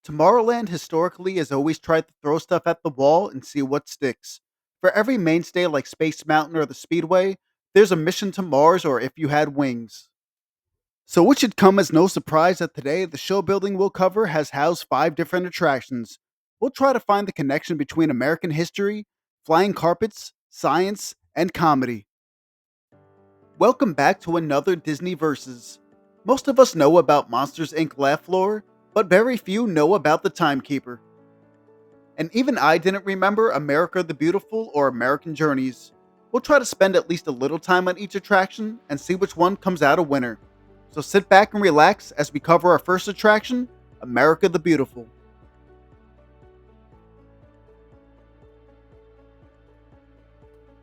Tomorrowland historically has always tried to throw stuff at the wall and see what sticks. For every mainstay like Space Mountain or the Speedway, there's a mission to Mars or If You Had Wings. So it should come as no surprise that today the show building we'll cover has housed 5 different attractions. We'll try to find the connection between American history, flying carpets, science, and comedy. Welcome back to another Disney Versus. Most of us know about Monsters Inc. Laugh Floor, but very few know about the Timekeeper. And even I didn't remember America the Beautiful or American Journeys. We'll try to spend at least a little time on each attraction and see which one comes out a winner. So sit back and relax as we cover our first attraction, America the Beautiful.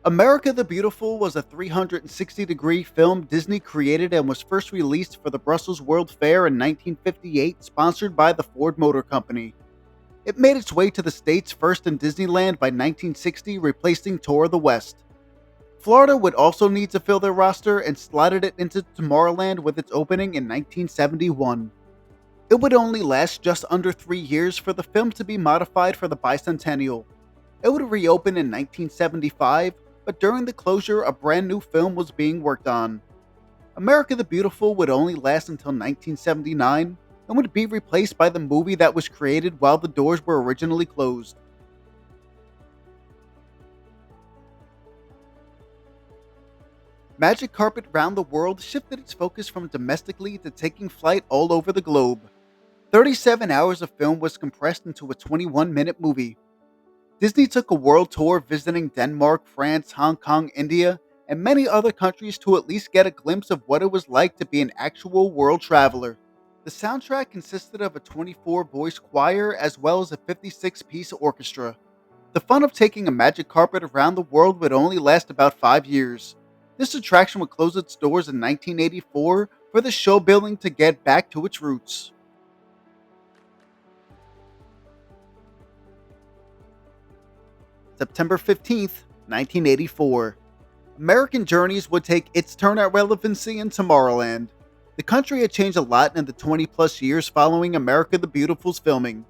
America the Beautiful was a 360-degree film Disney created and was first released for the Brussels World Fair in 1958, sponsored by the Ford Motor Company. It made its way to the States first in Disneyland by 1960, replacing Tour of the West. Florida would also need to fill their roster and slotted it into Tomorrowland with its opening in 1971. It would only last just under 3 years for the film to be modified for the bicentennial. It would reopen in 1975, but during the closure, a brand new film was being worked on. America the Beautiful would only last until 1979 and would be replaced by the movie that was created while the doors were originally closed. Magic Carpet Round the World shifted its focus from domestically to taking flight all over the globe. 37 hours of film was compressed into a 21-minute movie. Disney took a world tour visiting Denmark, France, Hong Kong, India, and many other countries to at least get a glimpse of what it was like to be an actual world traveler. The soundtrack consisted of a 24-voice choir as well as a 56-piece orchestra. The fun of taking a magic carpet around the world would only last about 5 years. This attraction would close its doors in 1984 for the show building to get back to its roots. September 15th, 1984. American Journeys would take its turn at relevancy in Tomorrowland. The country had changed a lot in the 20 plus years following America the Beautiful's filming,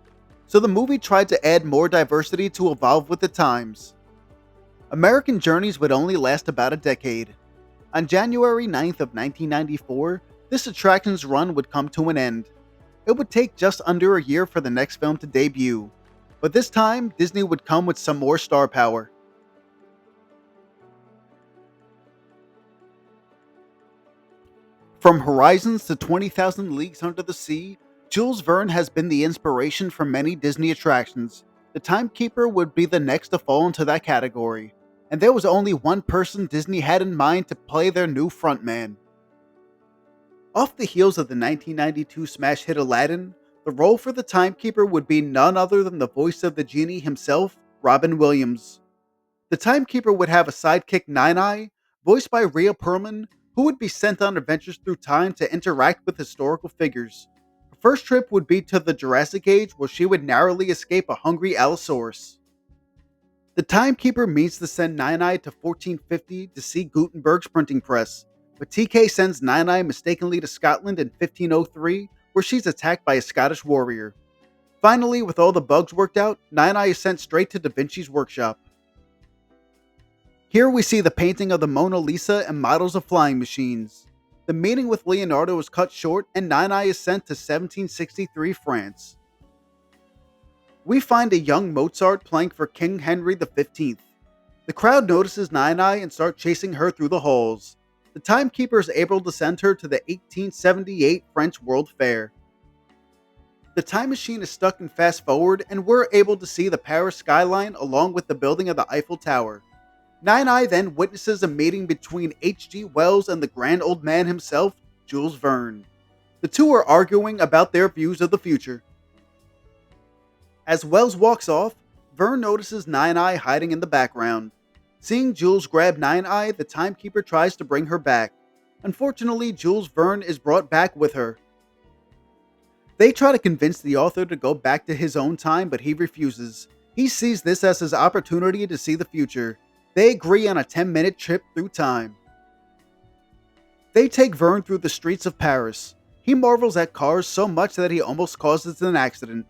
so the movie tried to add more diversity to evolve with the times. American Journeys would only last about a decade. On January 9th of 1994, this attraction's run would come to an end. It would take just under a year for the next film to debut, but this time Disney would come with some more star power. From Horizons to 20,000 Leagues Under the Sea, Jules Verne has been the inspiration for many Disney attractions. The Timekeeper would be the next to fall into that category, and there was only one person Disney had in mind to play their new frontman. Off the heels of the 1992 smash hit Aladdin, the role for the Timekeeper would be none other than the voice of the genie himself, Robin Williams. The Timekeeper would have a sidekick Nine-Eye, voiced by Rhea Perlman, who would be sent on adventures through time to interact with historical figures. Her first trip would be to the Jurassic Age, where she would narrowly escape a hungry Allosaurus. The Timekeeper means to send Nine-Eye to 1450 to see Gutenberg's printing press, but TK sends Nine-Eye mistakenly to Scotland in 1503, where she's attacked by a Scottish warrior. Finally, with all the bugs worked out, Nine-Eye is sent straight to Da Vinci's workshop. Here we see the painting of the Mona Lisa and models of flying machines. The meeting with Leonardo is cut short and Nine-Eye is sent to 1763 France. We find a young Mozart playing for King Henry XV. The crowd notices Nine-Eye and start chasing her through the halls. The Timekeeper is able to send her to the 1878 French World Fair. The time machine is stuck in fast forward and we're able to see the Paris skyline along with the building of the Eiffel Tower. Nine-Eye then witnesses a meeting between H.G. Wells and the grand old man himself, Jules Verne. The two are arguing about their views of the future. As Wells walks off, Verne notices Nine-Eye hiding in the background. Seeing Jules grab Nine-Eye, the Timekeeper tries to bring her back. Unfortunately, Jules Verne is brought back with her. They try to convince the author to go back to his own time, but he refuses. He sees this as his opportunity to see the future. They agree on a 10-minute trip through time. They take Verne through the streets of Paris. He marvels at cars so much that he almost causes an accident.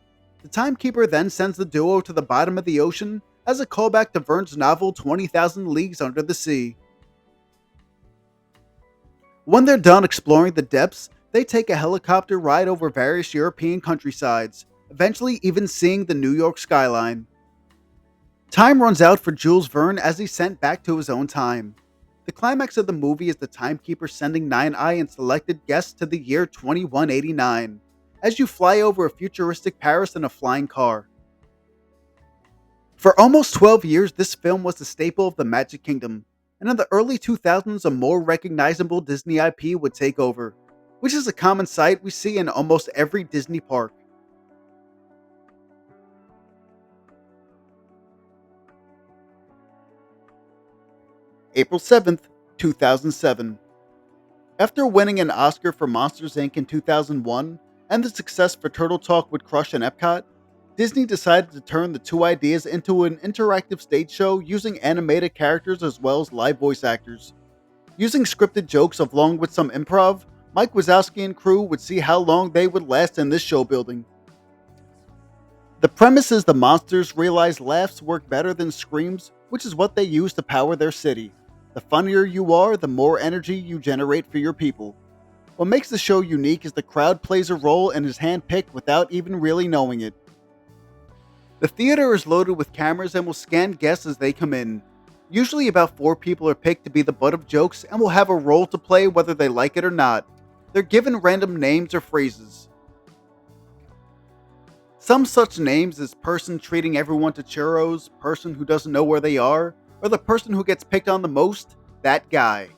The Timekeeper then sends the duo to the bottom of the ocean as a callback to Verne's novel 20,000 Leagues Under the Sea. When they're done exploring the depths, they take a helicopter ride over various European countrysides, eventually even seeing the New York skyline. Time runs out for Jules Verne as he's sent back to his own time. The climax of the movie is the Timekeeper sending Nine-Eye and selected guests to the year 2189, as you fly over a futuristic Paris in a flying car. For almost 12 years, this film was the staple of the Magic Kingdom, and in the early 2000s, a more recognizable Disney IP would take over, which is a common sight we see in almost every Disney park. April 7th, 2007. After winning an Oscar for Monsters Inc. in 2001, and the success for Turtle Talk would crush in Epcot, Disney decided to turn the two ideas into an interactive stage show using animated characters as well as live voice actors. Using scripted jokes along with some improv, Mike Wazowski and crew would see how long they would last in this show building. The premise is the monsters realize laughs work better than screams, which is what they use to power their city. The funnier you are, the more energy you generate for your people. What makes the show unique is the crowd plays a role and is handpicked without even really knowing it. The theater is loaded with cameras and will scan guests as they come in. Usually about 4 people are picked to be the butt of jokes and will have a role to play whether they like it or not. They're given random names or phrases. Some such names as person treating everyone to churros, person who doesn't know where they are, or the person who gets picked on the most, that guy.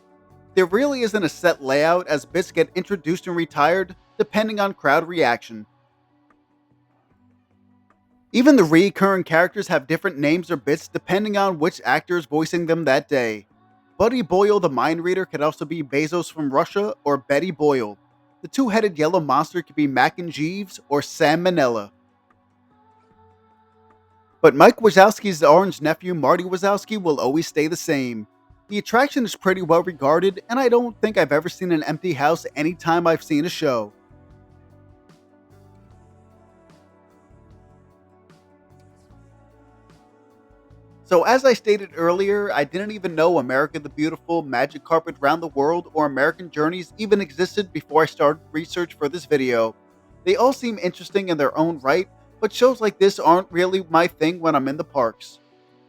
There really isn't a set layout as bits get introduced and retired depending on crowd reaction. Even the recurring characters have different names or bits depending on which actor is voicing them that day. Buddy Boyle the Mind Reader could also be Bezos from Russia or Betty Boyle. The two-headed yellow monster could be Mac and Jeeves or Sam Manella. But Mike Wazowski's orange nephew Marty Wazowski will always stay the same. The attraction is pretty well regarded, and I don't think I've ever seen an empty house anytime I've seen a show. So as I stated earlier, I didn't even know America the Beautiful, Magic Carpet Round the World, or American Journeys even existed before I started research for this video. They all seem interesting in their own right, but shows like this aren't really my thing when I'm in the parks.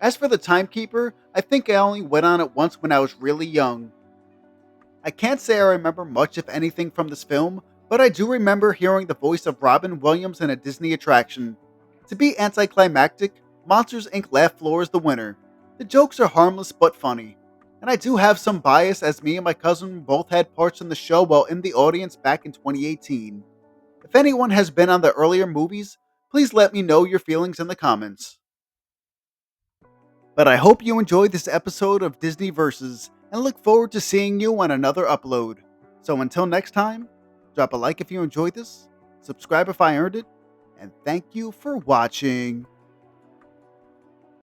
As for the Timekeeper, I think I only went on it once when I was really young. I can't say I remember much if anything from this film, but I do remember hearing the voice of Robin Williams in a Disney attraction. To be anticlimactic, Monsters Inc. Laugh Floor is the winner. The jokes are harmless but funny. And I do have some bias as me and my cousin both had parts in the show while in the audience back in 2018. If anyone has been on the earlier movies, please let me know your feelings in the comments. But I hope you enjoyed this episode of Disney Versus and look forward to seeing you on another upload. So until next time, drop a like if you enjoyed this, subscribe if I earned it, and thank you for watching.